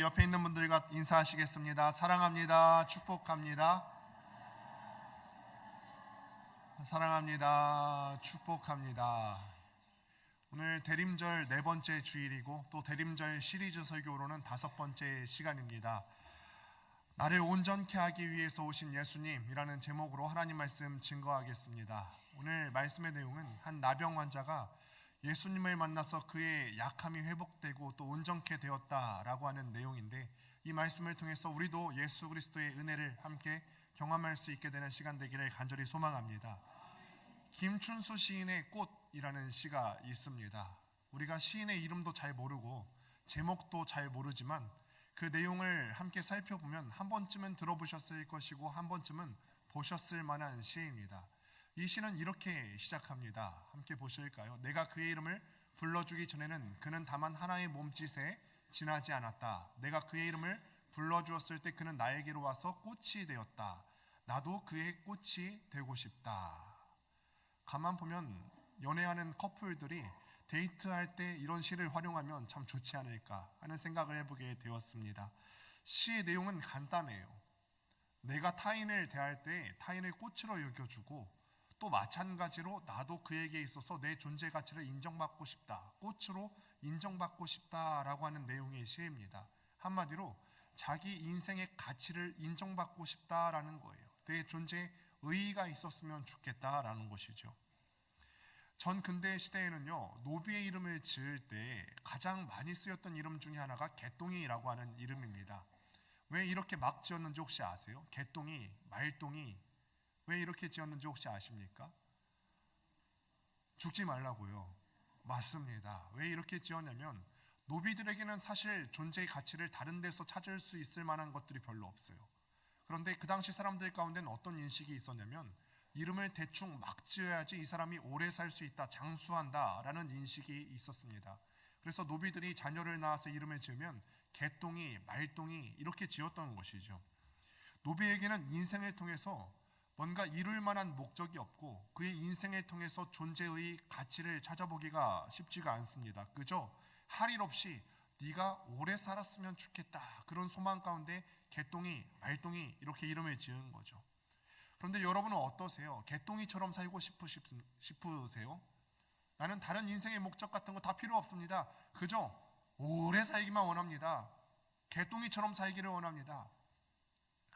옆에 있는 분들과 인사하시겠습니다. 사랑합니다. 축복합니다. 사랑합니다. 축복합니다. 오늘 대림절 네 번째 주일이고 또 대림절 시리즈 설교로는 다섯 번째 시간입니다. 나를 온전케 하기 위해서 오신 예수님이라는 제목으로 하나님 말씀 증거하겠습니다. 오늘 말씀의 내용은 한 나병 환자가 예수님을 만나서 그의 약함이 회복되고 또 온전케 되었다라고 하는 내용인데, 이 말씀을 통해서 우리도 예수 그리스도의 은혜를 함께 경험할 수 있게 되는 시간 되기를 간절히 소망합니다. 김춘수 시인의 꽃이라는 시가 있습니다. 우리가 시인의 이름도 잘 모르고 제목도 잘 모르지만 그 내용을 함께 살펴보면 한 번쯤은 들어보셨을 것이고 한 번쯤은 보셨을 만한 시입니다. 이 시는 이렇게 시작합니다. 함께 보실까요? 내가 그의 이름을 불러주기 전에는 그는 다만 하나의 몸짓에 지나지 않았다. 내가 그의 이름을 불러주었을 때 그는 나에게로 와서 꽃이 되었다. 나도 그의 꽃이 되고 싶다. 가만 보면 연애하는 커플들이 데이트할 때 이런 시를 활용하면 참 좋지 않을까 하는 생각을 해보게 되었습니다. 시의 내용은 간단해요. 내가 타인을 대할 때 타인을 꽃으로 여겨주고 또 마찬가지로 나도 그에게 있어서 내 존재 가치를 인정받고 싶다, 꽃으로 인정받고 싶다라고 하는 내용의 시입니다. 한마디로 자기 인생의 가치를 인정받고 싶다라는 거예요. 내 존재에 의의가 있었으면 좋겠다라는 것이죠. 전 근대 시대에는요, 노비의 이름을 지을 때 가장 많이 쓰였던 이름 중에 하나가 개똥이라고 하는 이름입니다. 왜 이렇게 막 지었는지 혹시 아세요? 개똥이, 말똥이 왜 이렇게 지었는지 혹시 아십니까? 죽지 말라고요. 맞습니다. 왜 이렇게 지었냐면 노비들에게는 사실 존재의 가치를 다른 데서 찾을 수 있을 만한 것들이 별로 없어요. 그런데 그 당시 사람들 가운데는 어떤 인식이 있었냐면 이름을 대충 막 지어야지 이 사람이 오래 살 수 있다, 장수한다 라는 인식이 있었습니다. 그래서 노비들이 자녀를 낳아서 이름을 지으면 개똥이, 말똥이 이렇게 지었던 것이죠. 노비에게는 인생을 통해서 뭔가 이룰 만한 목적이 없고 그의 인생을 통해서 존재의 가치를 찾아보기가 쉽지가 않습니다. 그저 할 일 없이 네가 오래 살았으면 좋겠다, 그런 소망 가운데 개똥이, 말똥이 이렇게 이름을 지은 거죠. 그런데 여러분은 어떠세요? 개똥이처럼 살고 싶으세요? 나는 다른 인생의 목적 같은 거 다 필요 없습니다. 그저 오래 살기만 원합니다. 개똥이처럼 살기를 원합니다.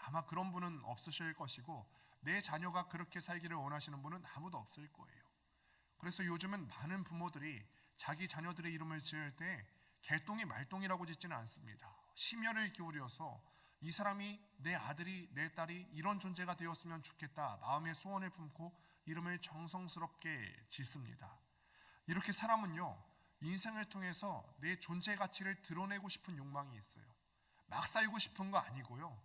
아마 그런 분은 없으실 것이고 내 자녀가 그렇게 살기를 원하시는 분은 아무도 없을 거예요. 그래서 요즘은 많은 부모들이 자기 자녀들의 이름을 지을 때 개똥이, 말똥이라고 짓지는 않습니다. 심혈을 기울여서 이 사람이, 내 아들이, 내 딸이 이런 존재가 되었으면 좋겠다, 마음의 소원을 품고 이름을 정성스럽게 짓습니다. 이렇게 사람은요, 인생을 통해서 내 존재 가치를 드러내고 싶은 욕망이 있어요. 막 살고 싶은 거 아니고요,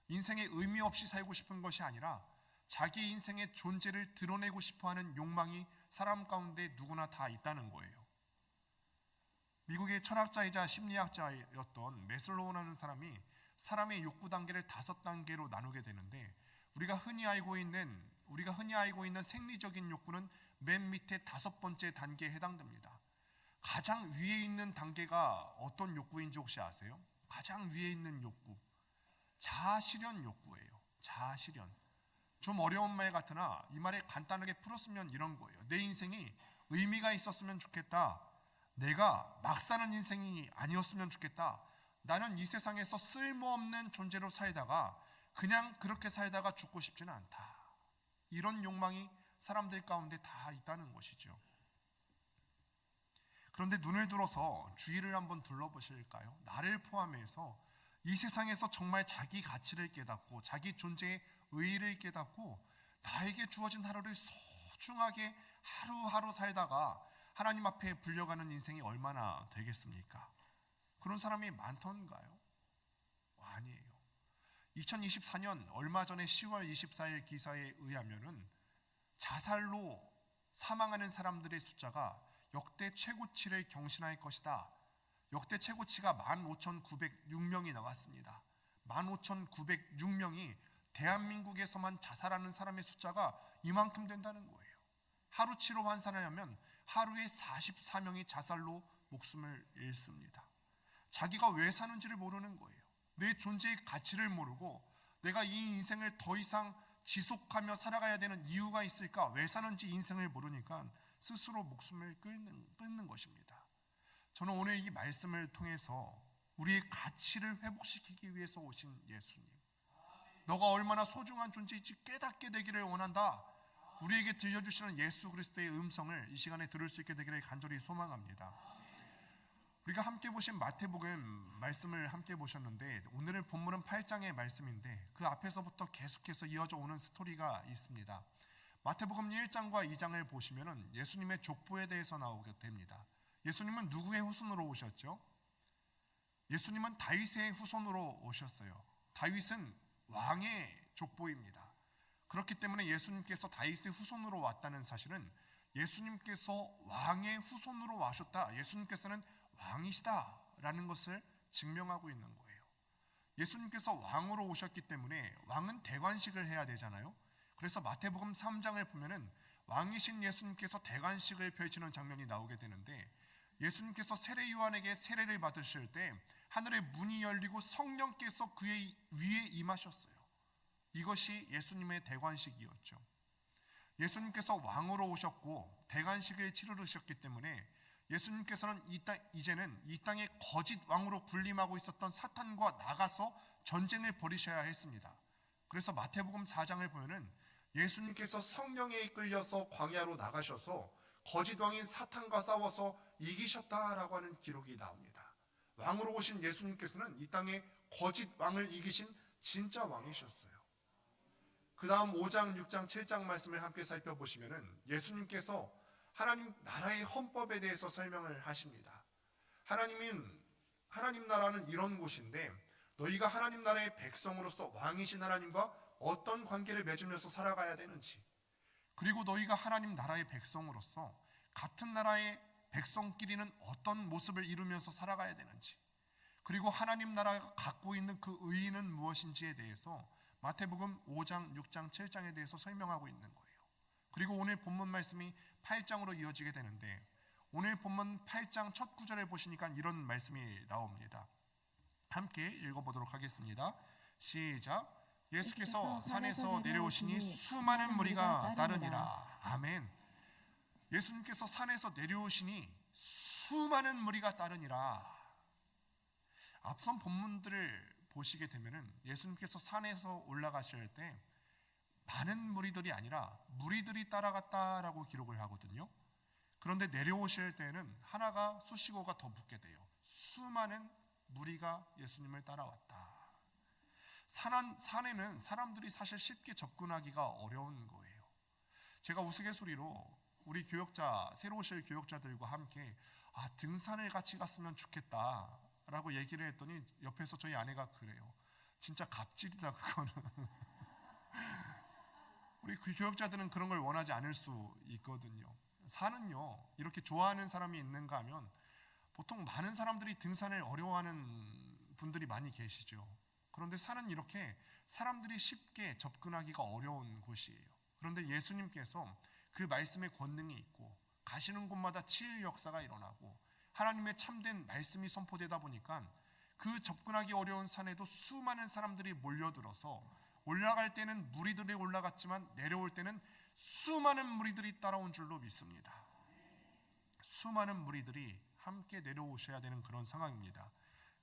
인생에 의미 없이 살고 싶은 것이 아니라 자기 인생의 존재를 드러내고 싶어하는 욕망이 사람 가운데 누구나 다 있다는 거예요. 미국의 철학자이자 심리학자였던 매슬로우라는 사람이 사람의 욕구 단계를 5단계로 나누게 되는데, 우리가 흔히 알고 있는 생리적인 욕구는 맨 밑에 5번째 단계에 해당됩니다. 가장 위에 있는 단계가 어떤 욕구인지 혹시 아세요? 가장 위에 있는 욕구, 자아실현 욕구예요. 자아실현. 좀 어려운 말 같으나 이 말을 간단하게 풀었으면 이런 거예요. 내 인생이 의미가 있었으면 좋겠다. 내가 막 사는 인생이 아니었으면 좋겠다. 나는 이 세상에서 쓸모없는 존재로 살다가 그냥 그렇게 살다가 죽고 싶지는 않다. 이런 욕망이 사람들 가운데 다 있다는 것이죠. 그런데 눈을 들어서 주위를 한번 둘러보실까요? 나를 포함해서 이 세상에서 정말 자기 가치를 깨닫고 자기 존재의 의의를 깨닫고 나에게 주어진 하루를 소중하게 하루하루 살다가 하나님 앞에 불려가는 인생이 얼마나 되겠습니까? 그런 사람이 많던가요? 아니에요. 2024년 얼마 전에 10월 24일 기사에 의하면은 자살로 사망하는 사람들의 숫자가 역대 최고치를 경신할 것이다. 역대 최고치가 15,906명이 나왔습니다. 15,906명이 대한민국에서만 자살하는 사람의 숫자가 이만큼 된다는 거예요. 하루치로 환산하면 하루에 44명이 자살로 목숨을 잃습니다. 자기가 왜 사는지를 모르는 거예요. 내 존재의 가치를 모르고 내가 이 인생을 더 이상 지속하며 살아가야 되는 이유가 있을까? 왜 사는지 인생을 모르니까 스스로 목숨을 끊는 것입니다. 저는 오늘 이 말씀을 통해서 우리의 가치를 회복시키기 위해서 오신 예수님, 너가 얼마나 소중한 존재인지 깨닫게 되기를 원한다. 우리에게 들려주시는 예수 그리스도의 음성을 이 시간에 들을 수 있게 되기를 간절히 소망합니다. 우리가 함께 보신 마태복음 말씀을 함께 보셨는데, 오늘의 본문은 8장의 말씀인데 그 앞에서부터 계속해서 이어져 오는 스토리가 있습니다. 마태복음 1장과 2장을 보시면 예수님의 족보에 대해서 나오게 됩니다. 예수님은 누구의 후손으로 오셨죠? 예수님은 다윗의 후손으로 오셨어요. 다윗은 왕의 족보입니다. 그렇기 때문에 예수님께서 다윗의 후손으로 왔다는 사실은 예수님께서 왕의 후손으로 와셨다, 예수님께서는 왕이시다라는 것을 증명하고 있는 거예요. 예수님께서 왕으로 오셨기 때문에 왕은 대관식을 해야 되잖아요. 그래서 마태복음 3장을 보면은 왕이신 예수님께서 대관식을 펼치는 장면이 나오게 되는데, 예수님께서 세례 요한에게 세례를 받으실 때 하늘의 문이 열리고 성령께서 그의 위에 임하셨어요. 이것이 예수님의 대관식이었죠. 예수님께서 왕으로 오셨고 대관식을 치르셨기 때문에 예수님께서는 이제는 이 땅의 거짓 왕으로 군림하고 있었던 사탄과 나가서 전쟁을 벌이셔야 했습니다. 그래서 마태복음 4장을 보면은 예수님께서 성령에 이끌려서 광야로 나가셔서 거짓 왕인 사탄과 싸워서 이기셨다라고 하는 기록이 나옵니다. 왕으로 오신 예수님께서는 이 땅의 거짓 왕을 이기신 진짜 왕이셨어요. 그 다음 5장, 6장, 7장 말씀을 함께 살펴보시면은 예수님께서 하나님 나라의 헌법에 대해서 설명을 하십니다. 하나님 나라는 이런 곳인데 너희가 하나님 나라의 백성으로서 왕이신 하나님과 어떤 관계를 맺으면서 살아가야 되는지, 그리고 너희가 하나님 나라의 백성으로서 같은 나라의 백성끼리는 어떤 모습을 이루면서 살아가야 되는지, 그리고 하나님 나라가 갖고 있는 그 의의는 무엇인지에 대해서 마태복음 5장, 6장, 7장에 대해서 설명하고 있는 거예요. 그리고 오늘 본문 말씀이 8장으로 이어지게 되는데, 오늘 본문 8장 첫 구절에 보시니까 이런 말씀이 나옵니다. 함께 읽어보도록 하겠습니다. 시작. 예수께서 산에서 내려오시니 수많은 무리가 따르니라. 아멘. 예수님께서 산에서 내려오시니 수많은 무리가 따르니라. 앞선 본문들을 보시게 되면은 예수님께서 산에서 올라가실 때 많은 무리들이 아니라 무리들이 따라갔다라고 기록을 하거든요. 그런데 내려오실 때는 하나가 수식어가 더 붙게 돼요. 수많은 무리가 예수님을 따라왔다. 산에는 사람들이 사실 쉽게 접근하기가 어려운 거예요. 제가 우스갯소리로 우리 교역자, 새로 오실 교역자들과 함께 등산을 같이 갔으면 좋겠다 라고 얘기를 했더니 옆에서 저희 아내가 그래요. 진짜 갑질이다 그거는. 우리 그 교역자들은 그런 걸 원하지 않을 수 있거든요. 산은요, 이렇게 좋아하는 사람이 있는가 하면 보통 많은 사람들이 등산을 어려워하는 분들이 많이 계시죠. 그런데 산은 이렇게 사람들이 쉽게 접근하기가 어려운 곳이에요. 그런데 예수님께서 그 말씀의 권능이 있고 가시는 곳마다 치유 역사가 일어나고 하나님의 참된 말씀이 선포되다 보니까 그 접근하기 어려운 산에도 수많은 사람들이 몰려들어서 올라갈 때는 무리들이 올라갔지만 내려올 때는 수많은 무리들이 따라온 줄로 믿습니다. 수많은 무리들이 함께 내려오셔야 되는 그런 상황입니다.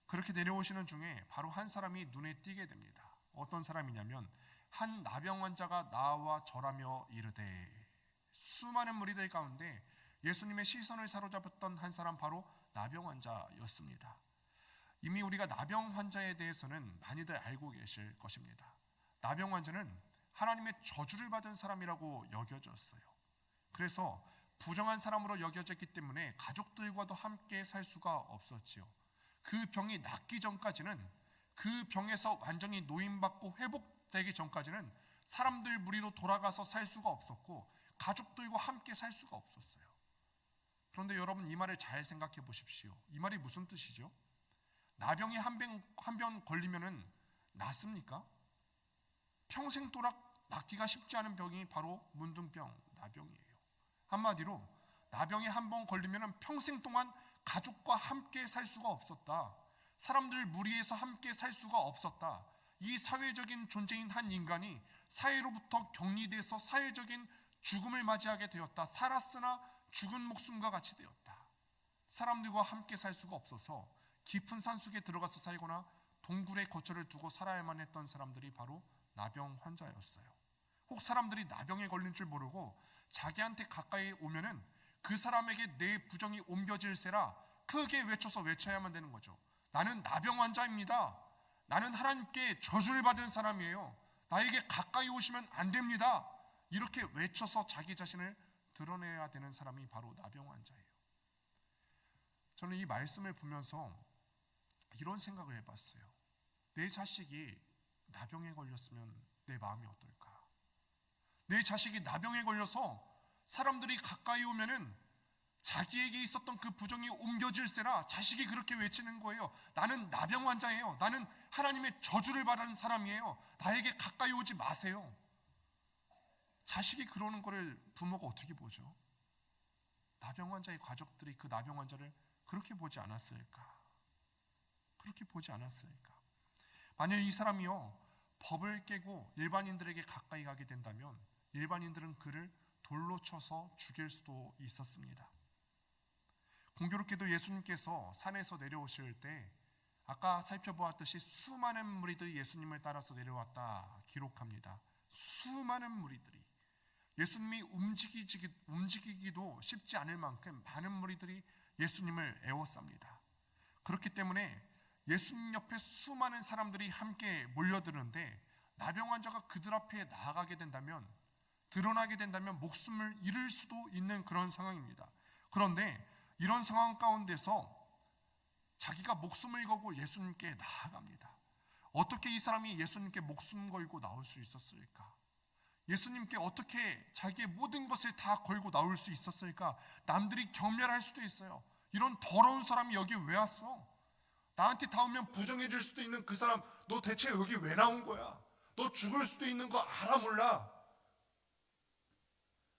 그렇게 내려오시는 중에 바로 한 사람이 눈에 띄게 됩니다. 어떤 사람이냐면 한 나병 환자가 나와 절하며 이르되. 수많은 무리들 가운데 예수님의 시선을 사로잡았던 한 사람, 바로 나병 환자였습니다. 이미 우리가 나병 환자에 대해서는 많이들 알고 계실 것입니다. 나병 환자는 하나님의 저주를 받은 사람이라고 여겨졌어요. 그래서 부정한 사람으로 여겨졌기 때문에 가족들과도 함께 살 수가 없었지요. 그 병이 낫기 전까지는, 그 병에서 완전히 노임받고 회복되기 전까지는 사람들 무리로 돌아가서 살 수가 없었고 가족들과 함께 살 수가 없었어요. 그런데 여러분, 이 말을 잘 생각해 보십시오. 이 말이 무슨 뜻이죠? 나병이 한 병 걸리면은 낫습니까? 평생도록 낫기가 쉽지 않은 병이 바로 문둥병, 나병이에요. 한마디로 나병이 한 번 걸리면은 평생 동안 가족과 함께 살 수가 없었다. 사람들 무리에서 함께 살 수가 없었다. 이 사회적인 존재인 한 인간이 사회로부터 격리돼서 사회적인 죽음을 맞이하게 되었다. 살았으나 죽은 목숨과 같이 되었다. 사람들과 함께 살 수가 없어서 깊은 산속에 들어가서 살거나 동굴에 거처를 두고 살아야만 했던 사람들이 바로 나병 환자였어요. 혹 사람들이 나병에 걸린 줄 모르고 자기한테 가까이 오면은 그 사람에게 내 부정이 옮겨질세라 크게 외쳐야만 되는 거죠. 나는 나병 환자입니다. 나는 하나님께 저주를 받은 사람이에요. 나에게 가까이 오시면 안 됩니다. 이렇게 외쳐서 자기 자신을 드러내야 되는 사람이 바로 나병 환자예요. 저는 이 말씀을 보면서 이런 생각을 해봤어요. 내 자식이 나병에 걸렸으면 내 마음이 어떨까? 내 자식이 나병에 걸려서 사람들이 가까이 오면은 자기에게 있었던 그 부정이 옮겨질세라 자식이 그렇게 외치는 거예요. 나는 나병 환자예요. 나는 하나님의 저주를 받은 사람이에요. 나에게 가까이 오지 마세요. 자식이 그러는 거를 부모가 어떻게 보죠? 나병 환자의 가족들이 그 나병 환자를 그렇게 보지 않았을까? 그렇게 보지 않았을까? 만약 이 사람이요 법을 깨고 일반인들에게 가까이 가게 된다면 일반인들은 그를 돌로 쳐서 죽일 수도 있었습니다. 공교롭게도 예수님께서 산에서 내려오실 때 아까 살펴보았듯이 수많은 무리들이 예수님을 따라서 내려왔다 기록합니다. 수많은 무리들이 예수님이 움직이기도 쉽지 않을 만큼 많은 무리들이 예수님을 애워쌉니다. 그렇기 때문에 예수님 옆에 수많은 사람들이 함께 몰려드는데 나병 환자가 그들 앞에 나아가게 된다면 드러나게 된다면 목숨을 잃을 수도 있는 그런 상황입니다. 그런데 이런 상황 가운데서 자기가 목숨을 걸고 예수님께 나아갑니다. 어떻게 이 사람이 예수님께 목숨 걸고 나올 수 있었을까? 예수님께 어떻게 자기의 모든 것을 다 걸고 나올 수 있었을까? 남들이 경멸할 수도 있어요. 이런 더러운 사람이 여기 왜 왔어? 나한테 닿으면 부정해질 수도 있는 그 사람, 너 대체 여기 왜 나온 거야? 너 죽을 수도 있는 거 알아 몰라?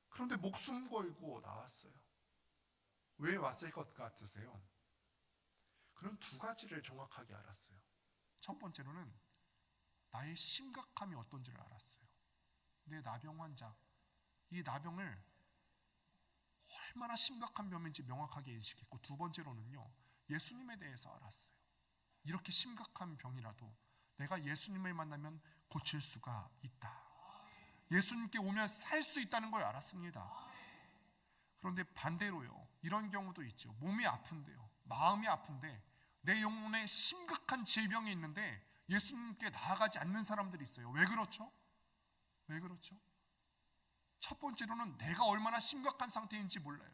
그런데 목숨 걸고 나왔어요. 왜 왔을 것 같으세요? 그런 두 가지를 정확하게 알았어요. 첫 번째로는 나의 심각함이 어떤지를 알았어요. 내 나병 환자, 이 나병을 얼마나 심각한 병인지 명확하게 인식했고, 두 번째로는요, 예수님에 대해서 알았어요. 이렇게 심각한 병이라도 내가 예수님을 만나면 고칠 수가 있다. 예수님께 오면 살 수 있다는 걸 알았습니다. 그런데 반대로요, 이런 경우도 있죠. 몸이 아픈데요, 마음이 아픈데 내 영혼에 심각한 질병이 있는데 예수님께 나아가지 않는 사람들이 있어요. 왜 그렇죠? 왜 그렇죠? 첫 번째로는 내가 얼마나 심각한 상태인지 몰라요.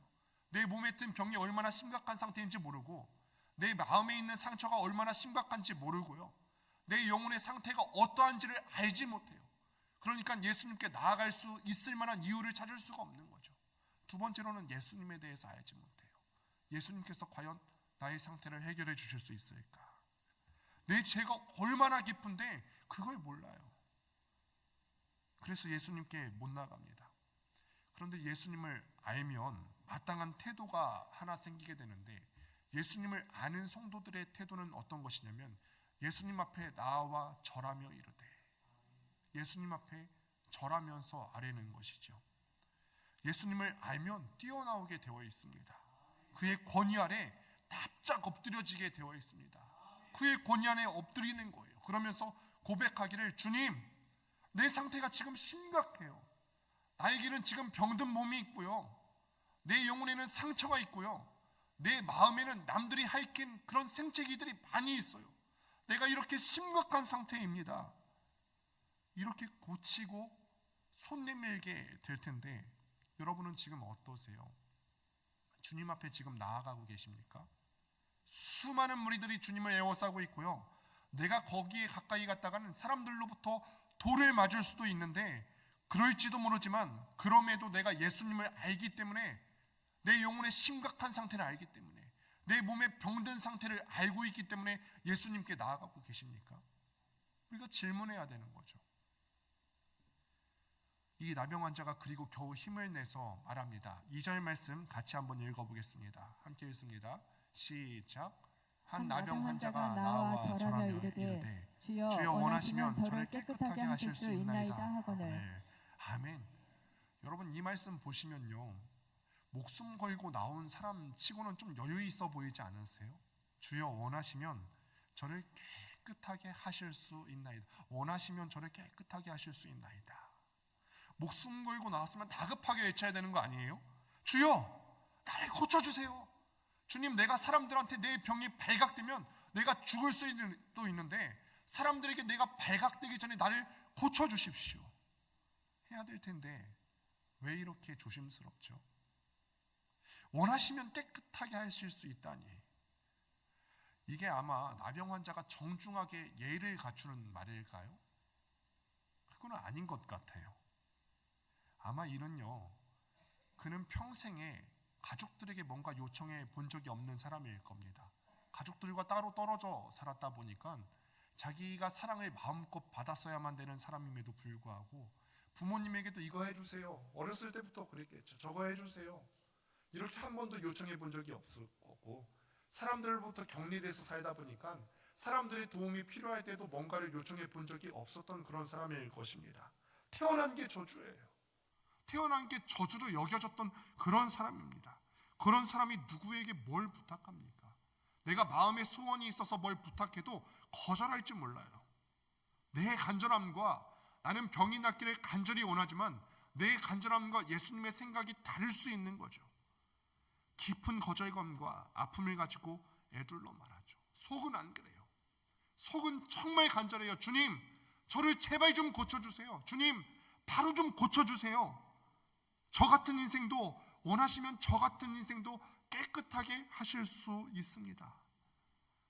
내 몸에 든 병이 얼마나 심각한 상태인지 모르고, 내 마음에 있는 상처가 얼마나 심각한지 모르고요, 내 영혼의 상태가 어떠한지를 알지 못해요. 그러니까 예수님께 나아갈 수 있을 만한 이유를 찾을 수가 없는 거죠. 두 번째로는 예수님에 대해서 알지 못해요. 예수님께서 과연 나의 상태를 해결해 주실 수 있을까? 내 죄가 얼마나 깊은데 그걸 몰라요. 그래서 예수님께 못 나갑니다. 그런데 예수님을 알면 마땅한 태도가 하나 생기게 되는데, 예수님을 아는 성도들의 태도는 어떤 것이냐면 예수님 앞에 나와 절하며 이르되, 예수님 앞에 절하면서 아뢰는 것이죠. 예수님을 알면 뛰어나오게 되어 있습니다. 그의 권위 아래 납작 엎드려지게 되어 있습니다. 그의 권위 안에 엎드리는 거예요. 그러면서 고백하기를, 주님, 내 상태가 지금 심각해요. 나에게는 지금 병든 몸이 있고요, 내 영혼에는 상처가 있고요, 내 마음에는 남들이 핥힌 그런 생채기들이 많이 있어요. 내가 이렇게 심각한 상태입니다. 이렇게 고치고 손 내밀게 될 텐데, 여러분은 지금 어떠세요? 주님 앞에 지금 나아가고 계십니까? 수많은 무리들이 주님을 애워싸고 있고요, 내가 거기에 가까이 갔다가는 사람들로부터 돌을 맞을 수도 있는데, 그럴지도 모르지만 그럼에도 내가 예수님을 알기 때문에, 내 영혼의 심각한 상태를 알기 때문에, 내 몸의 병든 상태를 알고 있기 때문에 예수님께 나아가고 계십니까? 우리가 질문해야 되는 거죠. 이 나병 환자가 그리고 겨우 힘을 내서 말합니다. 2절 말씀 같이 한번 읽어보겠습니다. 함께 읽습니다. 시작. 한 나병 환자가 나와 절하며 이르되 주여 주여 원하시면 저를 깨끗하게 하실 수 있나이다 하거늘. 아멘. 여러분 이 말씀 보시면요, 목숨 걸고 나온 사람 치고는 좀 여유 있어 보이지 않으세요? 주여 원하시면 저를 깨끗하게 하실 수 있나이다. 원하시면 저를 깨끗하게 하실 수 있나이다. 목숨 걸고 나왔으면 다급하게 외쳐야 되는 거 아니에요? 주여 나를 고쳐주세요. 주님, 내가 사람들한테 내 병이 발각되면 내가 죽을 수도 있는데 사람들에게 내가 발각되기 전에 나를 고쳐주십시오 해야 될 텐데 왜 이렇게 조심스럽죠? 원하시면 깨끗하게 하실 수 있다니, 이게 아마 나병 환자가 정중하게 예의를 갖추는 말일까요? 그거는 아닌 것 같아요. 아마 이는요, 그는 평생에 가족들에게 뭔가 요청해 본 적이 없는 사람일 겁니다. 가족들과 따로 떨어져 살았다 보니까 자기가 사랑을 마음껏 받았어야만 되는 사람임에도 불구하고 부모님에게도 이거 해주세요, 어렸을 때부터 그랬겠죠, 저거 해주세요, 이렇게 한 번도 요청해 본 적이 없을 거고, 사람들로부터 격리돼서 살다 보니까 사람들의 도움이 필요할 때도 뭔가를 요청해 본 적이 없었던 그런 사람일 것입니다. 태어난 게 저주예요. 태어난 게 저주로 여겨졌던 그런 사람입니다. 그런 사람이 누구에게 뭘 부탁합니까? 내가 마음에 소원이 있어서 뭘 부탁해도 거절할지 몰라요. 내 간절함과, 나는 병이 낫기를 간절히 원하지만 내 간절함과 예수님의 생각이 다를 수 있는 거죠. 깊은 거절감과 아픔을 가지고 애둘러 말하죠. 속은 안 그래요. 속은 정말 간절해요. 주님, 저를 제발 좀 고쳐주세요. 주님, 바로 좀 고쳐주세요. 저 같은 인생도, 원하시면 저 같은 인생도 깨끗하게 하실 수 있습니다.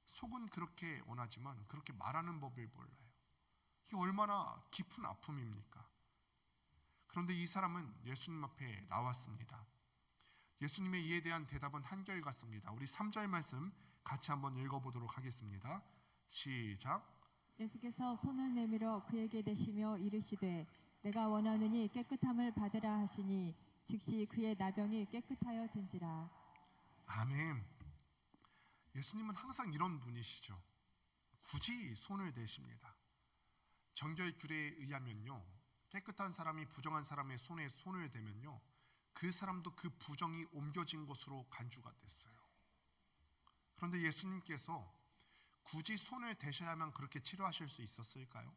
속은 그렇게 원하지만 그렇게 말하는 법을 몰라요. 이게 얼마나 깊은 아픔입니까? 그런데 이 사람은 예수님 앞에 나왔습니다. 예수님의 이에 대한 대답은 한결같습니다. 우리 3절 말씀 같이 한번 읽어보도록 하겠습니다. 시작. 예수께서 손을 내밀어 그에게 대시며 이르시되 내가 원하느니 깨끗함을 받으라 하시니 즉시 그의 나병이 깨끗하여진지라. 아멘. 예수님은 항상 이런 분이시죠. 굳이 손을 대십니다. 정결규례에 의하면요, 깨끗한 사람이 부정한 사람의 손에 손을 대면요, 그 사람도 그 부정이 옮겨진 것으로 간주가 됐어요. 그런데 예수님께서 굳이 손을 대셔야만 그렇게 치료하실 수 있었을까요?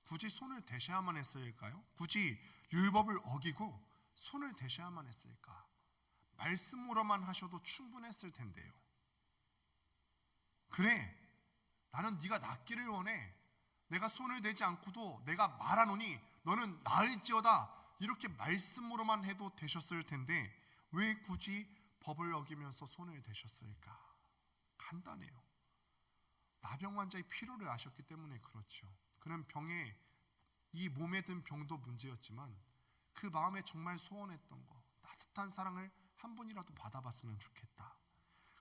굳이 손을 대셔야만 했을까요? 굳이 율법을 어기고 손을 대셔야만 했을까? 말씀으로만 하셔도 충분했을 텐데요. 그래, 나는 네가 낫기를 원해, 내가 손을 대지 않고도 내가 말하노니 너는 나을지어다, 이렇게 말씀으로만 해도 되셨을 텐데 왜 굳이 법을 어기면서 손을 대셨을까? 간단해요. 나병 환자의 필요를 아셨기 때문에 그렇죠. 그는 병에, 이 몸에 든 병도 문제였지만 그 마음에 정말 소원했던 거, 따뜻한 사랑을 한 번이라도 받아봤으면 좋겠다.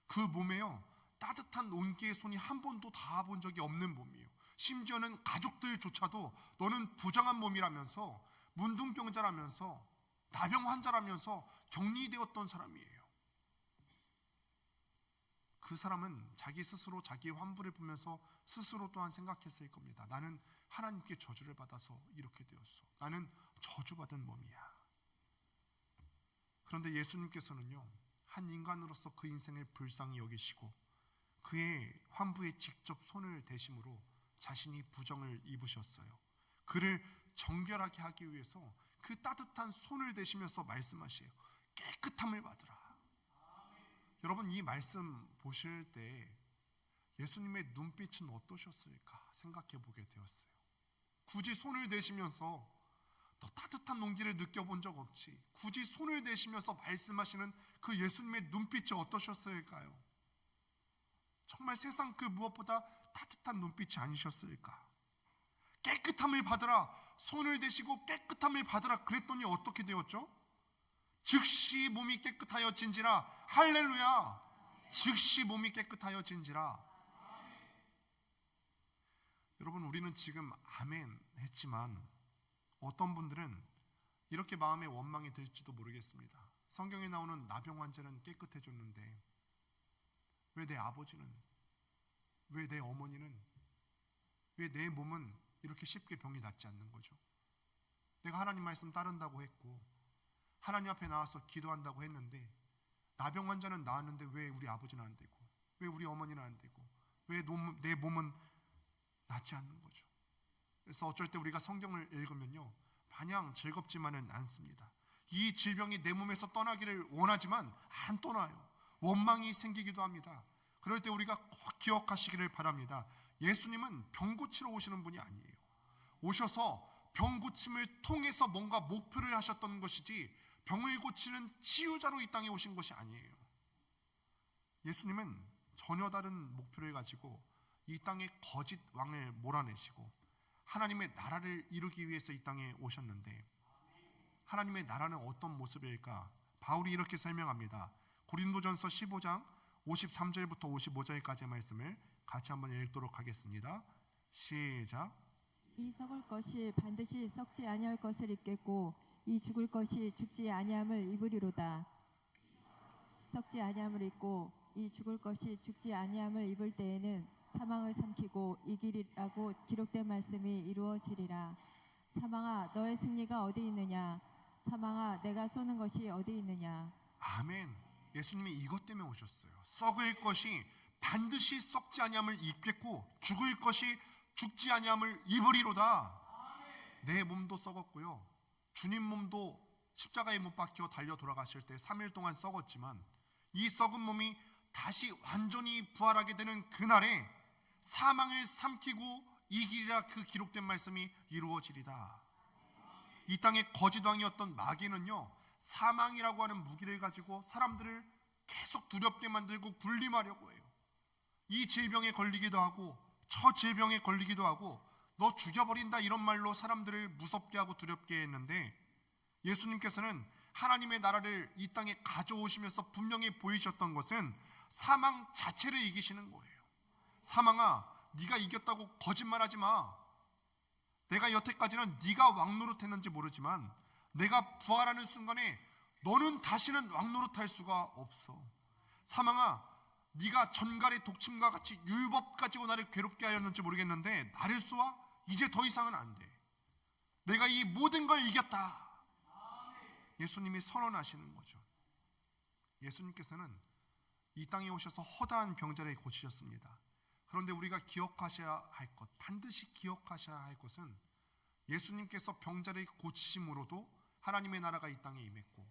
그 몸에요, 따뜻한 온기의 손이 한 번도 닿아본 적이 없는 몸이에요. 심지어는 가족들조차도 너는 부정한 몸이라면서, 문둥병자라면서, 나병 환자라면서 격리되었던 사람이에요. 그 사람은 자기 스스로 자기의 환부를 보면서 스스로 또한 생각했을 겁니다. 나는 하나님께 저주를 받아서 이렇게 되었어. 나는 저주받은 몸이야. 그런데 예수님께서는요, 한 인간으로서 그 인생을 불쌍히 여기시고 그의 환부에 직접 손을 대심으로 자신이 부정을 입으셨어요. 그를 정결하게 하기 위해서 그 따뜻한 손을 대시면서 말씀하시에요. 깨끗함을 받으라. 여러분, 이 말씀 보실 때 예수님의 눈빛은 어떠셨을까 생각해 보게 되었어요. 굳이 손을 대시면서 더 따뜻한 온기를 느껴본 적 없지, 굳이 손을 대시면서 말씀하시는 그 예수님의 눈빛이 어떠셨을까요? 정말 세상 그 무엇보다 따뜻한 눈빛이 아니셨을까? 깨끗함을 받으라, 손을 대시고 깨끗함을 받으라 그랬더니 어떻게 되었죠? 즉시 몸이 깨끗하여진지라. 할렐루야. 즉시 몸이 깨끗하여진지라. 여러분, 우리는 지금 아멘 했지만 어떤 분들은 이렇게 마음에 원망이 들지도 모르겠습니다. 성경에 나오는 나병 환자는 깨끗해졌는데 왜 내 아버지는, 왜 내 어머니는, 왜 내 몸은 이렇게 쉽게 병이 낫지 않는 거죠? 내가 하나님 말씀 따른다고 했고 하나님 앞에 나와서 기도한다고 했는데 나병 환자는 나았는데 왜 우리 아버지는 안 되고, 왜 우리 어머니는 안 되고, 왜 내 몸은 낫지 않는 거죠? 그래서 어쩔 때 우리가 성경을 읽으면요, 마냥 즐겁지만은 않습니다. 이 질병이 내 몸에서 떠나기를 원하지만 안 떠나요. 원망이 생기기도 합니다. 그럴 때 우리가 꼭 기억하시기를 바랍니다. 예수님은 병 고치러 오시는 분이 아니에요. 오셔서 병 고침을 통해서 뭔가 목표를 하셨던 것이지 병을 고치는 치유자로 이 땅에 오신 것이 아니에요. 예수님은 전혀 다른 목표를 가지고 이 땅에 거짓 왕을 몰아내시고 하나님의 나라를 이루기 위해서 이 땅에 오셨는데, 하나님의 나라는 어떤 모습일까? 바울이 이렇게 설명합니다. 고린도전서 15장 53절부터 55절까지의 말씀을 같이 한번 읽도록 하겠습니다. 시작. 이 썩을 것이 반드시 썩지 아니할 것을 입겠고 이 죽을 것이 죽지 아니함을 입으리로다. 썩지 아니함을 입고 이 죽을 것이 죽지 아니함을 입을 때에는 사망을 삼키고 이기리라고 기록된 말씀이 이루어지리라. 사망아 너의 승리가 어디 있느냐? 사망아 내가 쏘는 것이 어디 있느냐? 아멘. 예수님이 이것 때문에 오셨어요. 썩을 것이 반드시 썩지 아니함을 입겠고 죽을 것이 죽지 아니함을 입으리로다. 내 몸도 썩었고요, 주님 몸도 십자가에 못 박혀 달려 돌아가실 때 3일 동안 썩었지만 이 썩은 몸이 다시 완전히 부활하게 되는 그날에 사망을 삼키고 이기리라, 그 기록된 말씀이 이루어지리다. 이 땅의 거짓 왕이었던 마귀는요, 사망이라고 하는 무기를 가지고 사람들을 계속 두렵게 만들고 군림하려고 해요. 이 질병에 걸리기도 하고 저 질병에 걸리기도 하고 너 죽여버린다 이런 말로 사람들을 무섭게 하고 두렵게 했는데, 예수님께서는 하나님의 나라를 이 땅에 가져오시면서 분명히 보이셨던 것은 사망 자체를 이기시는 거예요. 사망아 네가 이겼다고 거짓말하지 마. 내가 여태까지는 네가 왕노릇했는지 모르지만 내가 부활하는 순간에 너는 다시는 왕노릇할 수가 없어. 사망아 네가 전갈의 독침과 같이 율법 가지고 나를 괴롭게 하였는지 모르겠는데 나를 쏘아? 이제 더 이상은 안 돼. 내가 이 모든 걸 이겼다. 예수님이 선언하시는 거죠. 예수님께서는 이 땅에 오셔서 허다한 병자를 고치셨습니다. 그런데 우리가 기억하셔야 할 것, 반드시 기억하셔야 할 것은 예수님께서 병자를 고치심으로도 하나님의 나라가 이 땅에 임했고,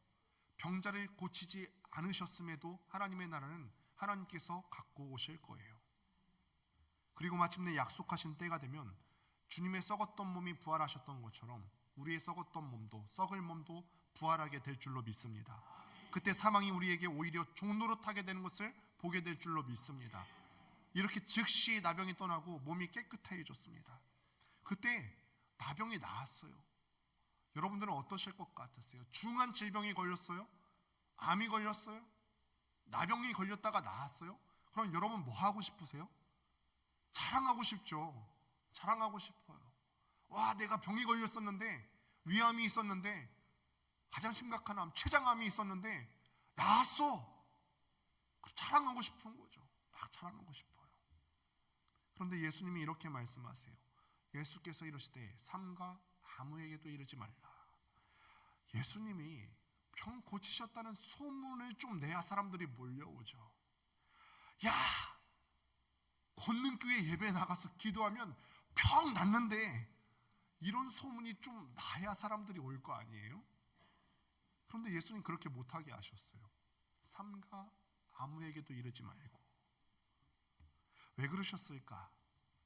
병자를 고치지 않으셨음에도 하나님의 나라는 하나님께서 갖고 오실 거예요. 그리고 마침내 약속하신 때가 되면 주님의 썩었던 몸이 부활하셨던 것처럼 우리의 썩었던 몸도, 썩을 몸도 부활하게 될 줄로 믿습니다. 그때 사망이 우리에게 오히려 종노릇하게 되는 것을 보게 될 줄로 믿습니다. 이렇게 즉시 나병이 떠나고 몸이 깨끗해졌습니다. 그때 나병이 나았어요. 여러분들은 어떠실 것 같으세요? 중한 질병이 걸렸어요? 암이 걸렸어요? 나병이 걸렸다가 나았어요? 그럼 여러분 뭐 하고 싶으세요? 자랑하고 싶죠. 자랑하고 싶어요. 와, 내가 병이 걸렸었는데, 위암이 있었는데, 가장 심각한 암, 췌장암이 있었는데 나았어. 자랑하고 싶은 거죠. 막 자랑하고 싶어요. 그런데 예수님이 이렇게 말씀하세요. 예수께서 이르시되 삼가 아무에게도 이르지 말라. 예수님이 병 고치셨다는 소문을 좀 내야 사람들이 몰려오죠. 야, 권능교회 예배 나가서 기도하면 병 낫는데, 이런 소문이 좀 나야 사람들이 올 거 아니에요? 그런데 예수님 그렇게 못하게 하셨어요. 삼가 아무에게도 이르지 말고. 왜 그러셨을까?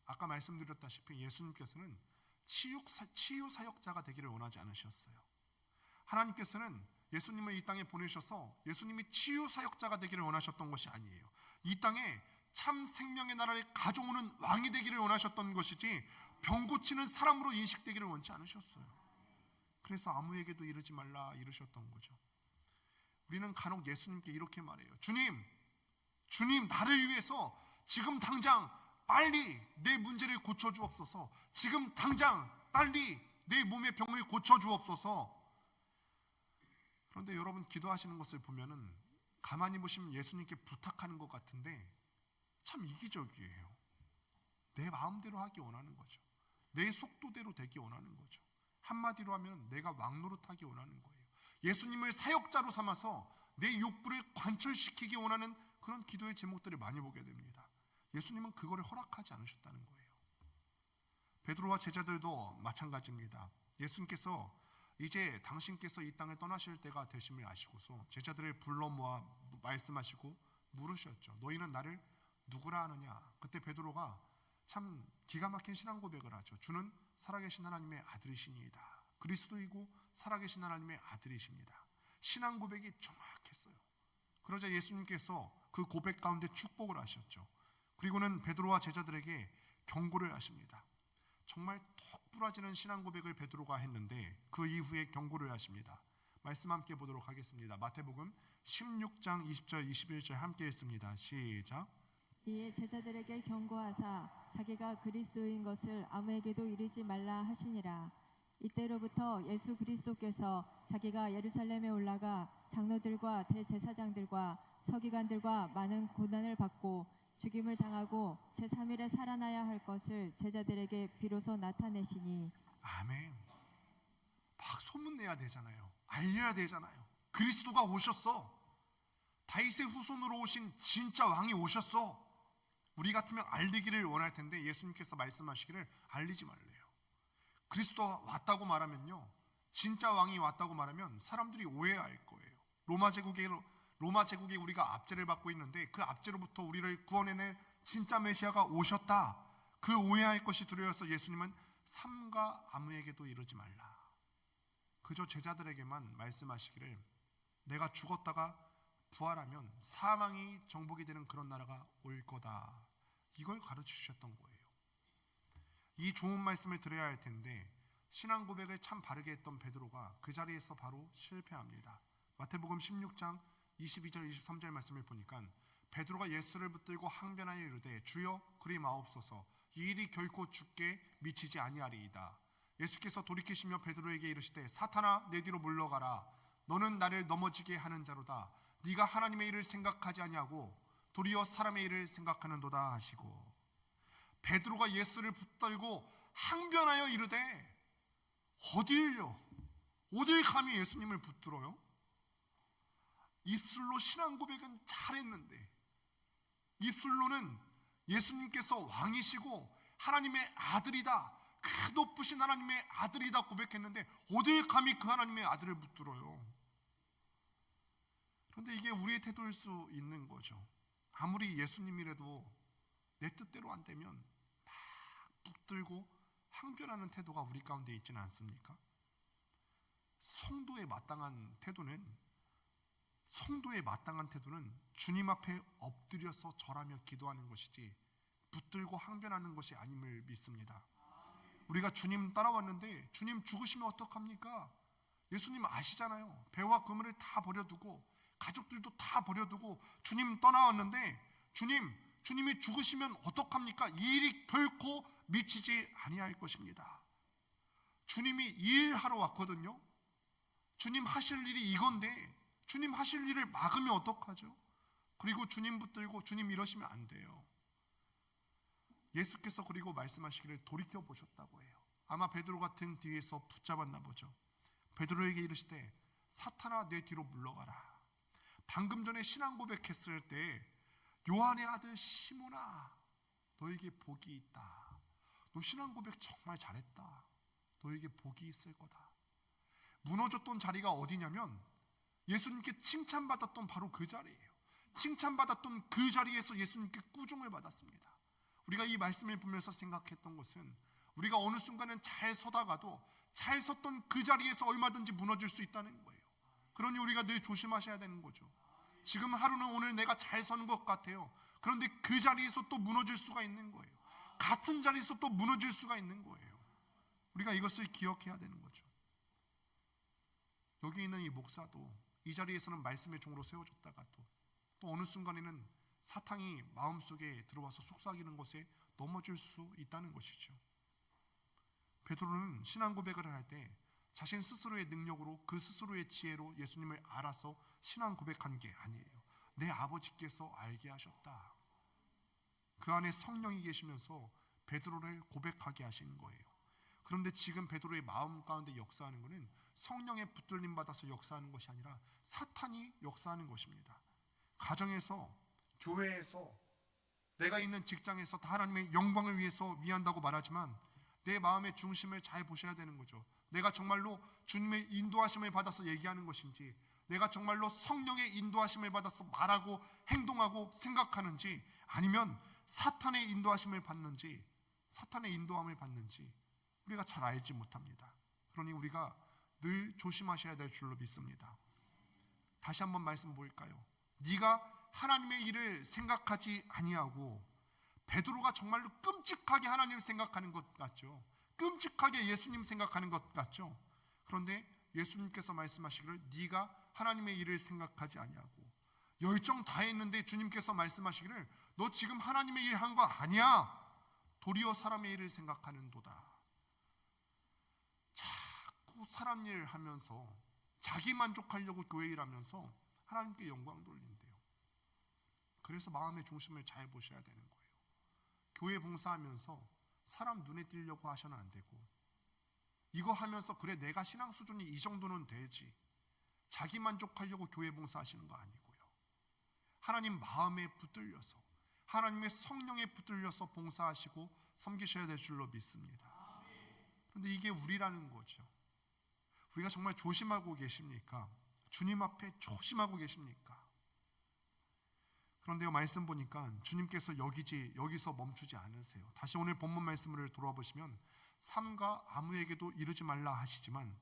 아까 말씀드렸다시피 예수님께서는 치유 사역자가 되기를 원하지 않으셨어요. 하나님께서는 예수님을 이 땅에 보내셔서 예수님이 치유 사역자가 되기를 원하셨던 것이 아니에요. 이 땅에 참 생명의 나라를 가져오는 왕이 되기를 원하셨던 것이지 병 고치는 사람으로 인식되기를 원치 않으셨어요. 그래서 아무에게도 이르지 말라 이르셨던 거죠. 우리는 간혹 예수님께 이렇게 말해요. 주님 나를 위해서 지금 당장 빨리 내 문제를 고쳐주옵소서. 지금 당장 빨리 내 몸의 병을 고쳐주옵소서. 그런데 여러분 기도하시는 것을 보면은 가만히 보시면 예수님께 부탁하는 것 같은데 참 이기적이에요. 내 마음대로 하기 원하는 거죠. 내 속도대로 되기 원하는 거죠. 한마디로 하면 내가 왕노릇하기 원하는 거예요. 예수님을 사역자로 삼아서 내 욕구를 관철시키기 원하는 그런 기도의 제목들을 많이 보게 됩니다. 예수님은 그거를 허락하지 않으셨다는 거예요. 베드로와 제자들도 마찬가지입니다. 예수님께서 이제 당신께서 이 땅을 떠나실 때가 되심을 아시고서 제자들을 불러 모아 말씀하시고 물으셨죠. 너희는 나를 누구라 하느냐? 그때 베드로가 참 기가 막힌 신앙 고백을 하죠. 주는 살아계신 하나님의 아들이시니이다. 그리스도이고 살아계신 하나님의 아들이십니다. 신앙 고백이 정확했어요. 그러자 예수님께서 그 고백 가운데 축복을 하셨죠. 그리고는 베드로와 제자들에게 경고를 하십니다. 정말 톡 부러지는 신앙 고백을 베드로가 했는데 그 이후에 경고를 하십니다. 말씀 함께 보도록 하겠습니다. 마태복음 16장 20절 21절 함께 읽습니다. 시작. 이에 제자들에게 경고하사 자기가 그리스도인 것을 아무에게도 이르지 말라 하시니라. 이때로부터 예수 그리스도께서 자기가 예루살렘에 올라가 장로들과 대제사장들과 서기관들과 많은 고난을 받고 죽임을 당하고 제3일에 살아나야 할 것을 제자들에게 비로소 나타내시니. 아멘. 막 소문내야 되잖아요. 알려야 되잖아요. 그리스도가 오셨어. 다윗의 후손으로 오신 진짜 왕이 오셨어. 우리 같으면 알리기를 원할 텐데 예수님께서 말씀하시기를 알리지 말래요. 그리스도가 왔다고 말하면요, 진짜 왕이 왔다고 말하면 사람들이 오해할 거예요. 로마 제국에 우리가 압제를 받고 있는데 그 압제로부터 우리를 구원해낼 진짜 메시아가 오셨다. 그 오해할 것이 두려워서 예수님은 삼가 아무에게도 이르지 말라. 그저 제자들에게만 말씀하시기를 내가 죽었다가 부활하면 사망이 정복이 되는 그런 나라가 올 거다. 이걸 가르치셨던 거예요. 이 좋은 말씀을 들어야 할 텐데 신앙 고백을 참 바르게 했던 베드로가 그 자리에서 바로 실패합니다. 마태복음 16장 22절 23절 말씀을 보니까 베드로가 예수를 붙들고 항변하여 이르되 주여 그리 마옵소서 이 일이 결코 주께 미치지 아니하리이다. 예수께서 돌이키시며 베드로에게 이르시되 사탄아 내 뒤로 물러가라. 너는 나를 넘어지게 하는 자로다. 네가 하나님의 일을 생각하지 아니하고 도리어 사람의 일을 생각하는도다 하시고, 베드로가 예수를 붙들고 항변하여 이르되 어딜요? 어딜 감히 예수님을 붙들어요? 입술로 신앙 고백은 잘했는데 입술로는 예수님께서 왕이시고 하나님의 아들이다, 그 높으신 하나님의 아들이다 고백했는데 어딜 감히 그 하나님의 아들을 붙들어요? 그런데 이게 우리의 태도일 수 있는 거죠. 아무리 예수님이라도 내 뜻대로 안 되면 막 붙들고 항변하는 태도가 우리 가운데 있지는 않습니까? 성도의 마땅한 태도는 주님 앞에 엎드려서 절하며 기도하는 것이지 붙들고 항변하는 것이 아님을 믿습니다. 우리가 주님 따라왔는데 주님 죽으시면 어떡합니까? 예수님 아시잖아요. 배와 그물을 다 버려두고 가족들도 다 버려두고 주님 떠나왔는데 주님이 죽으시면 어떡합니까? 이 일이 결코 미치지 아니할 것입니다. 주님이 이 일하러 왔거든요. 주님 하실 일이 이건데 주님 하실 일을 막으면 어떡하죠? 그리고 주님 붙들고 주님 이러시면 안 돼요. 예수께서 그리고 말씀하시기를 돌이켜 보셨다고 해요. 아마 베드로가 등 뒤에서 붙잡았나 보죠. 베드로에게 이르시되 사탄아 내 뒤로 물러가라. 방금 전에 신앙 고백했을 때 요한의 아들 시몬아 너에게 복이 있다. 너 신앙 고백 정말 잘했다. 너에게 복이 있을 거다. 무너졌던 자리가 어디냐면 예수님께 칭찬받았던 바로 그 자리예요. 칭찬받았던 그 자리에서 예수님께 꾸중을 받았습니다. 우리가 이 말씀을 보면서 생각했던 것은 우리가 어느 순간은 잘 서다가도 잘 섰던 그 자리에서 얼마든지 무너질 수 있다는 거예요. 그러니 우리가 늘 조심하셔야 되는 거죠. 지금 하루는 오늘 내가 잘 서는 것 같아요. 그런데 그 자리에서 또 무너질 수가 있는 거예요. 같은 자리에서 또 무너질 수가 있는 거예요. 우리가 이것을 기억해야 되는 거죠. 여기 있는 이 목사도 이 자리에서는 말씀의 종으로 세워졌다가 또 어느 순간에는 사탄이 마음속에 들어와서 속삭이는 것에 넘어질 수 있다는 것이죠. 베드로는 신앙 고백을 할 때 자신 스스로의 능력으로 그 스스로의 지혜로 예수님을 알아서 신앙 고백한 게 아니에요. 내 아버지께서 알게 하셨다. 그 안에 성령이 계시면서 베드로를 고백하게 하신 거예요. 그런데 지금 베드로의 마음 가운데 역사하는 것은 성령의 붙들림 받아서 역사하는 것이 아니라 사탄이 역사하는 것입니다. 가정에서, 교회에서, 내가 있는 직장에서 다 하나님의 영광을 위해서 위한다고 말하지만 내 마음의 중심을 잘 보셔야 되는 거죠. 내가 정말로 주님의 인도하심을 받아서 얘기하는 것인지, 내가 정말로 성령의 인도하심을 받아서 말하고 행동하고 생각하는지, 아니면 사탄의 인도하심을 받는지, 사탄의 인도함을 받는지 우리가 잘 알지 못합니다. 그러니 우리가 늘 조심하셔야 될 줄로 믿습니다. 다시 한번 말씀 볼까요? 네가 하나님의 일을 생각하지 아니하고, 베드로가 정말로 끔찍하게 하나님을 생각하는 것 같죠. 끔찍하게 예수님 생각하는 것 같죠. 그런데 예수님께서 말씀하시기를 네가 하나님의 일을 생각하지 아니하고, 열정 다했는데 주님께서 말씀하시기를 너 지금 하나님의 일 한 거 아니야, 도리어 사람의 일을 생각하는도다. 자꾸 사람 일 하면서 자기 만족하려고 교회 일하면서 하나님께 영광 돌린대요. 그래서 마음의 중심을 잘 보셔야 되는 거예요. 교회 봉사하면서 사람 눈에 띄려고 하셔는 안 되고, 이거 하면서 그래 내가 신앙 수준이 이 정도는 되지, 자기 만족하려고 교회 봉사하시는 거 아니고요. 하나님 마음에 붙들려서, 하나님의 성령에 붙들려서 봉사하시고 섬기셔야 될 줄로 믿습니다. 그런데 이게 우리라는 거죠. 우리가 정말 조심하고 계십니까? 주님 앞에 조심하고 계십니까? 그런데요, 말씀 보니까 주님께서 여기서 멈추지 않으세요. 다시 오늘 본문 말씀을 돌아보시면 삼가 아무에게도 이르지 말라 하시지만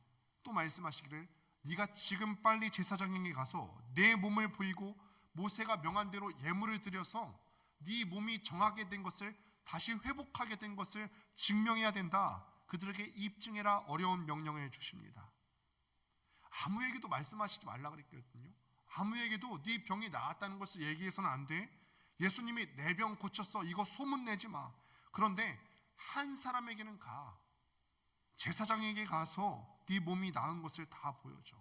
또 말씀하시기를 네가 지금 빨리 제사장에게 가서 내 몸을 보이고 모세가 명한 대로 예물을 드려서 네 몸이 정하게 된 것을, 다시 회복하게 된 것을 증명해야 된다. 그들에게 입증해라. 어려운 명령을 주십니다. 아무에게도 말씀하시지 말라 그랬거든요. 아무에게도 네 병이 나았다는 것을 얘기해서는 안 돼. 예수님이 내 병 고쳤어, 이거 소문내지 마. 그런데 한 사람에게는 가. 제사장에게 가서 네 몸이 나은 것을 다 보여줘.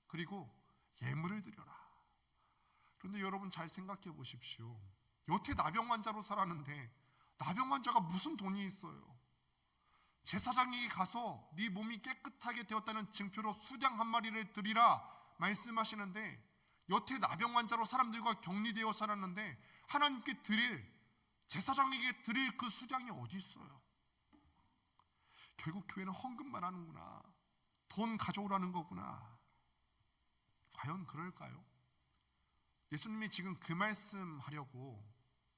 그리고 예물을 드려라. 그런데 여러분 잘 생각해 보십시오. 여태 나병 환자로 살았는데 나병 환자가 무슨 돈이 있어요? 제사장에게 가서 네 몸이 깨끗하게 되었다는 증표로 수량 한 마리를 드리라 말씀하시는데, 여태 나병 환자로 사람들과 격리되어 살았는데 하나님께 드릴, 제사장에게 드릴 그 수량이 어디 있어요? 결국 교회는 헌금만 하는구나, 돈 가져오라는 거구나. 과연 그럴까요? 예수님이 지금 그 말씀 하려고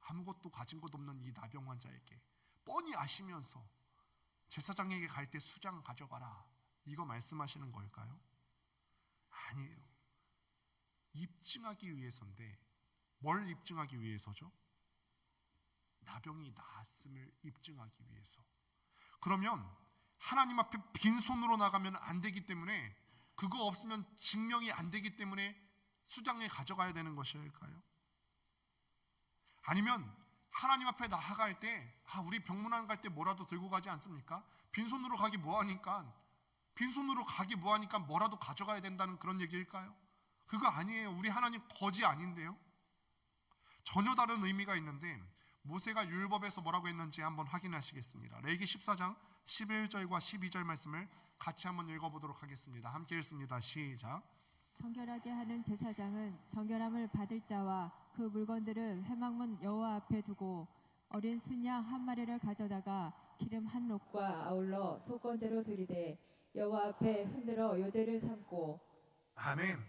아무것도 가진 것 없는 이 나병 환자에게 뻔히 아시면서 제사장에게 갈 때 수장 가져가라, 이거 말씀하시는 걸까요? 아니에요. 입증하기 위해서인데, 뭘 입증하기 위해서죠? 나병이 나았음을 입증하기 위해서. 그러면 하나님 앞에 빈손으로 나가면 안 되기 때문에, 그거 없으면 증명이 안 되기 때문에 수장에 가져가야 되는 것일까요? 아니면 하나님 앞에 나아갈 때, 우리 병문안 갈 때 뭐라도 들고 가지 않습니까? 빈손으로 가기 뭐하니까, 뭐라도 가져가야 된다는 그런 얘기일까요? 그거 아니에요. 우리 하나님 거지 아닌데요. 전혀 다른 의미가 있는데, 모세가 율법에서 뭐라고 했는지 한번 확인하시겠습니다. 레위기 14장 11절과 12절 말씀을 같이 한번 읽어보도록 하겠습니다. 함께 읽습니다. 시작. 정결하게 하는 제사장은 정결함을 받을 자와 그 물건들을 회막문 여호와 앞에 두고 어린 순양 한 마리를 가져다가 기름 한 록과 아울러 속건제로 드리되 여호와 앞에 흔들어 요제를 삼고. 아멘.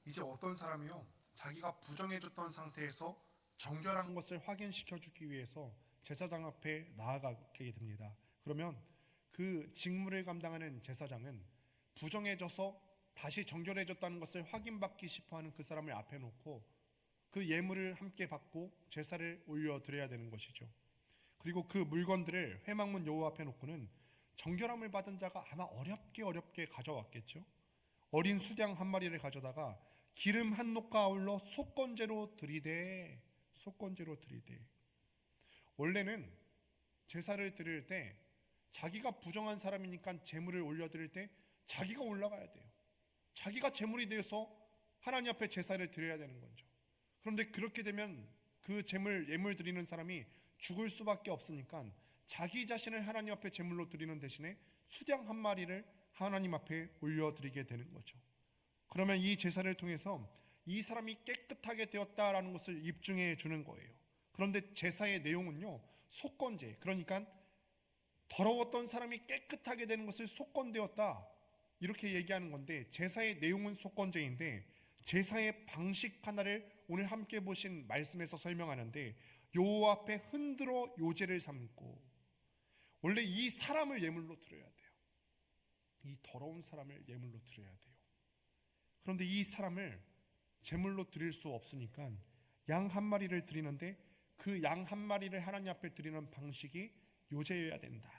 이제 어떤 사람이요, 자기가 부정해졌던 상태에서 정결한 것을 확인시켜주기 위해서 제사장 앞에 나아가게 됩니다. 그러면 그 직무를 감당하는 제사장은 부정해져서 다시 정결해졌다는 것을 확인받기 싶어하는 그 사람을 앞에 놓고 그 예물을 함께 받고 제사를 올려드려야 되는 것이죠. 그리고 그 물건들을 회막문 여호와 앞에 놓고는 정결함을 받은 자가 아마 어렵게 가져왔겠죠. 어린 수양 한 마리를 가져다가 기름 한 녹과 아울러 속건제로 드리되. 원래는 제사를 드릴 때 자기가 부정한 사람이니까 제물을 올려드릴 때 자기가 올라가야 돼요. 자기가 제물이 되어서 하나님 앞에 제사를 드려야 되는 거죠. 그런데 그렇게 되면 그 예물 드리는 사람이 죽을 수밖에 없으니까 자기 자신을 하나님 앞에 제물로 드리는 대신에 수양 한 마리를 하나님 앞에 올려드리게 되는 거죠. 그러면 이 제사를 통해서 이 사람이 깨끗하게 되었다라는 것을 입증해 주는 거예요. 그런데 제사의 내용은요, 속건제, 그러니까 더러웠던 사람이 깨끗하게 되는 것을 속건되었다 이렇게 얘기하는 건데, 제사의 내용은 속건제인데 제사의 방식 하나를 오늘 함께 보신 말씀에서 설명하는데, 여호와 앞에 흔들어 요제를 삼고, 원래 이 사람을 예물로 드려야 돼요. 이 더러운 사람을 예물로 드려야 돼요. 그런데 이 사람을 제물로 드릴 수 없으니까 양 한 마리를 드리는데, 그 양 한 마리를 하나님 앞에 드리는 방식이 요제여야 된다.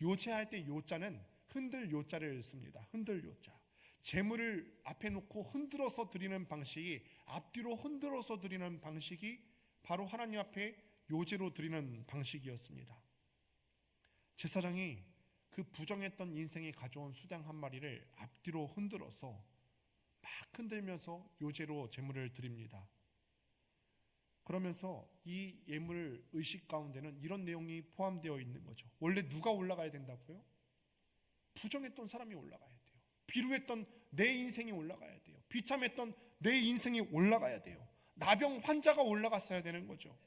요제할 때 요자는 흔들 요자를 씁니다. 흔들 요자. 제물을 앞에 놓고 흔들어서 드리는 방식이, 앞뒤로 흔들어서 드리는 방식이 바로 하나님 앞에 요제로 드리는 방식이었습니다. 제사장이 그 부정했던 인생이 가져온 수당 한 마리를 앞뒤로 흔들어서 막 흔들면서 요제로 제물을 드립니다. 그러면서 이 예물 의식 가운데는 이런 내용이 포함되어 있는 거죠. 원래 누가 올라가야 된다고요? 부정했던 사람이 올라가야 돼요. 비루했던 내 인생이 올라가야 돼요. 비참했던 내 인생이 올라가야 돼요. 나병 환자가 올라갔어야 되는 거죠.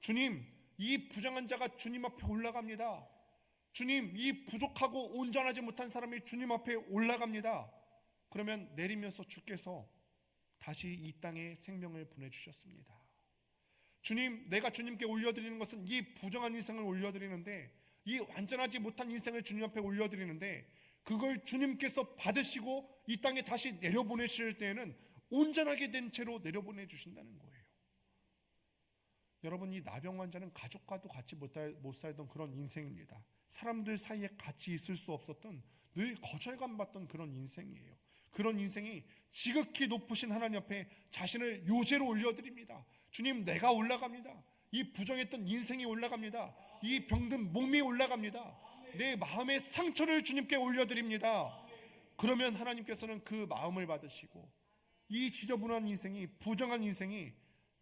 주님, 이 부정한 자가 주님 앞에 올라갑니다. 주님, 이 부족하고 온전하지 못한 사람이 주님 앞에 올라갑니다. 그러면 내리면서 주께서 다시 이 땅에 생명을 보내주셨습니다. 주님, 내가 주님께 올려드리는 것은 이 부정한 인생을 올려드리는데, 이 완전하지 못한 인생을 주님 앞에 올려드리는데, 그걸 주님께서 받으시고 이 땅에 다시 내려보내실 때에는 온전하게 된 채로 내려보내 주신다는 거예요. 여러분, 이 나병 환자는 가족과도 같이 못 살던 그런 인생입니다. 사람들 사이에 같이 있을 수 없었던, 늘 거절감 받던 그런 인생이에요. 그런 인생이 지극히 높으신 하나님 앞에 자신을 요제로 올려드립니다. 주님, 내가 올라갑니다. 이 부정했던 인생이 올라갑니다. 이 병든 몸이 올라갑니다. 내 마음의 상처를 주님께 올려드립니다. 그러면 하나님께서는 그 마음을 받으시고, 이 지저분한 인생이, 부정한 인생이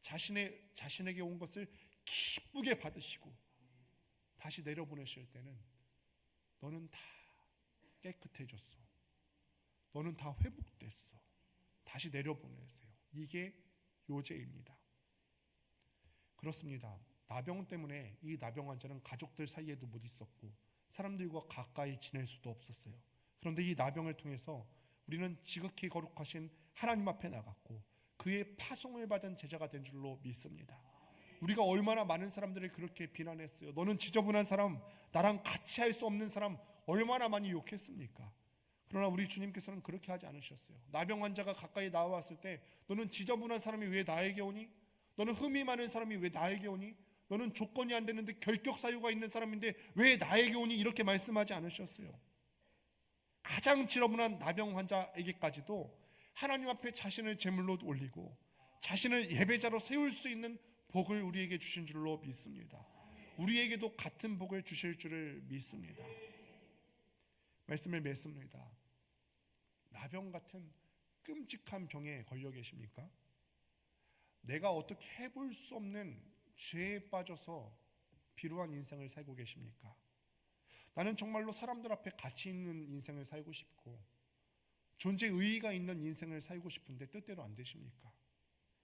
자신에게 온 것을 기쁘게 받으시고 다시 내려보내실 때는, 너는 다 깨끗해졌어, 너는 다 회복됐어, 다시 내려보내세요. 이게 요제입니다. 그렇습니다. 나병 때문에 이 나병 환자는 가족들 사이에도 못 있었고 사람들과 가까이 지낼 수도 없었어요. 그런데 이 나병을 통해서 우리는 지극히 거룩하신 하나님 앞에 나갔고 그의 파송을 받은 제자가 된 줄로 믿습니다. 우리가 얼마나 많은 사람들을 그렇게 비난했어요. 너는 지저분한 사람, 나랑 같이 할 수 없는 사람, 얼마나 많이 욕했습니까? 그러나 우리 주님께서는 그렇게 하지 않으셨어요. 나병 환자가 가까이 나와왔을 때, 너는 지저분한 사람이 왜 나에게 오니? 너는 흠이 많은 사람이 왜 나에게 오니? 너는 조건이 안 되는데 결격 사유가 있는 사람인데 왜 나에게 오니? 이렇게 말씀하지 않으셨어요. 가장 지저분한 나병 환자에게까지도 하나님 앞에 자신을 제물로 올리고 자신을 예배자로 세울 수 있는 복을 우리에게 주신 줄로 믿습니다. 우리에게도 같은 복을 주실 줄을 믿습니다. 말씀을 맺습니다. 나병 같은 끔찍한 병에 걸려 계십니까? 내가 어떻게 해볼 수 없는 죄에 빠져서 비루한 인생을 살고 계십니까? 나는 정말로 사람들 앞에 가치 있는 인생을 살고 싶고 존재 의의가 있는 인생을 살고 싶은데 뜻대로 안 되십니까?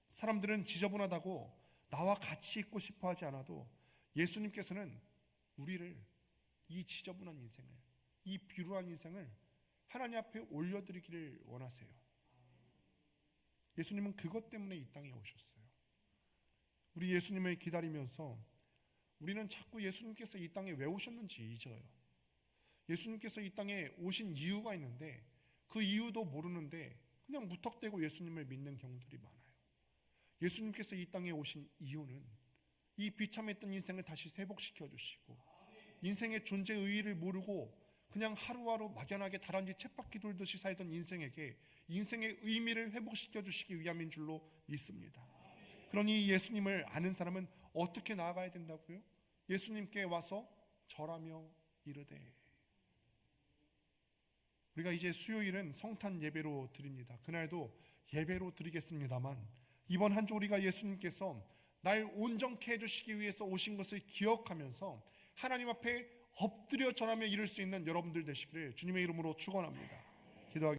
사람들은 지저분하다고 나와 같이 있고 싶어 하지 않아도 예수님께서는 우리를, 이 지저분한 인생을, 이 비루한 인생을 하나님 앞에 올려드리기를 원하세요. 예수님은 그것 때문에 이 땅에 오셨어요. 우리 예수님을 기다리면서 우리는 자꾸 예수님께서 이 땅에 왜 오셨는지 잊어요. 예수님께서 이 땅에 오신 이유가 있는데 그 이유도 모르는데 그냥 무턱대고 예수님을 믿는 경우들이 많아요. 예수님께서 이 땅에 오신 이유는 이 비참했던 인생을 다시 회복시켜 주시고, 인생의 존재 의의를 모르고 그냥 하루하루 막연하게 다람쥐 쳇바퀴 돌듯이 살던 인생에게 인생의 의미를 회복시켜 주시기 위함인 줄로 믿습니다. 그러니 예수님을 아는 사람은 어떻게 나아가야 된다고요? 예수님께 와서 절하며 이르되. 우리가 이제 수요일은 성탄 예배로 드립니다. 그날도 예배로 드리겠습니다만, 이번 한 주 우리가 예수님께서 날 온전케 해주시기 위해서 오신 것을 기억하면서 하나님 앞에 엎드려 절하며 이룰 수 있는 여러분들 되시기를 주님의 이름으로 축원합니다. 기도하겠습니다.